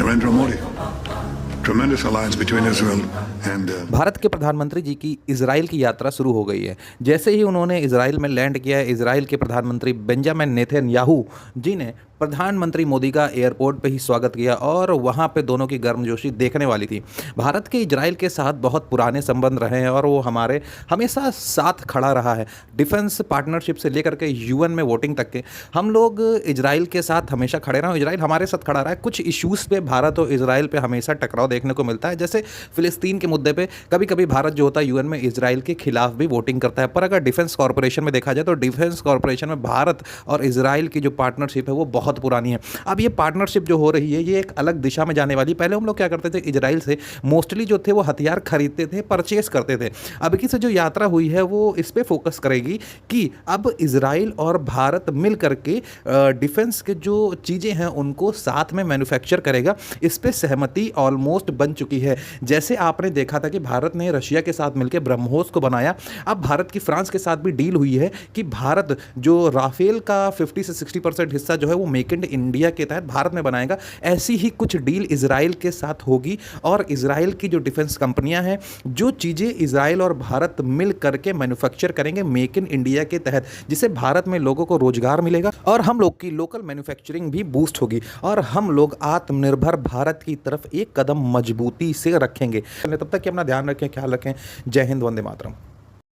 Narendra Modi. Tremendous alliance between Israel and Bharat के प्रधानमंत्री जी की इजराइल की यात्रा शुरू हो गई है। जैसे ही उन्होंने इजराइल में लैंड किया, इजराइल के प्रधानमंत्री बेंजामिन नेतन्याहू जी ने प्रधानमंत्री मोदी का एयरपोर्ट पे ही स्वागत किया और वहाँ पे दोनों की गर्मजोशी देखने वाली थी। भारत के इजराइल के साथ बहुत पुराने संबंध रहे हैं और वो हमारे हमेशा साथ खड़ा रहा है। डिफेंस पार्टनरशिप से लेकर के यूएन में वोटिंग तक के हम लोग इजराइल के साथ हमेशा खड़े रहे, इजराइल हमारे साथ खड़ा रहा है। कुछ इश्यूज़ पे भारत और इजराइल पे हमेशा टकराव देखने को मिलता है, जैसे फिलिस्तीन के मुद्दे पे कभी कभी भारत जो होता है यूएन में इजराइल के खिलाफ भी वोटिंग करता है। पर अगर डिफेंस कॉर्पोरेशन में देखा जाए तो डिफेंस कॉर्पोरेशन में भारत और इजराइल की जो पार्टनरशिप है वो बहुत पुरानी है। अब ये पार्टनरशिप जो हो रही है ये एक अलग दिशा में जाने वाली। पहले हम लोग क्या करते थे, इजराइल से मोस्टली जो थे वो हथियार खरीदते थे, परचेस करते थे। अब की से जो यात्रा हुई है वो इस पे फोकस करेगी कि अब इजराइल और भारत मिल करके डिफेंस के जो चीज़ें हैं उनको साथ में मैन्युफैक्चर करेगा। इस पे सहमति ऑलमोस्ट बन चुकी है। जैसे आपने देखा था कि भारत ने रशिया के साथ मिलकर ब्रह्मोस को बनाया, अब भारत की फ्रांस के साथ भी डील हुई है कि भारत जो राफेल का 50 से 60% हिस्सा जो है वो मेक इन इंडिया के तहत भारत में बनाएगा। ऐसी ही कुछ डील इजराइल के साथ होगी और इजराइल की जो डिफेंस कंपनियां हैं, जो चीज़ें इजराइल और भारत मिल करके मैन्युफैक्चर करेंगे मेक इन इंडिया के तहत, जिससे भारत में लोगों को रोजगार मिलेगा और हम लोग की लोकल मैन्युफैक्चरिंग भी बूस्ट होगी और हम लोग आत्मनिर्भर भारत की तरफ एक कदम मजबूती से रखेंगे। तब तक कि अपना ध्यान रखें, ख्याल रखें। जय हिंद, वंदे मातरम।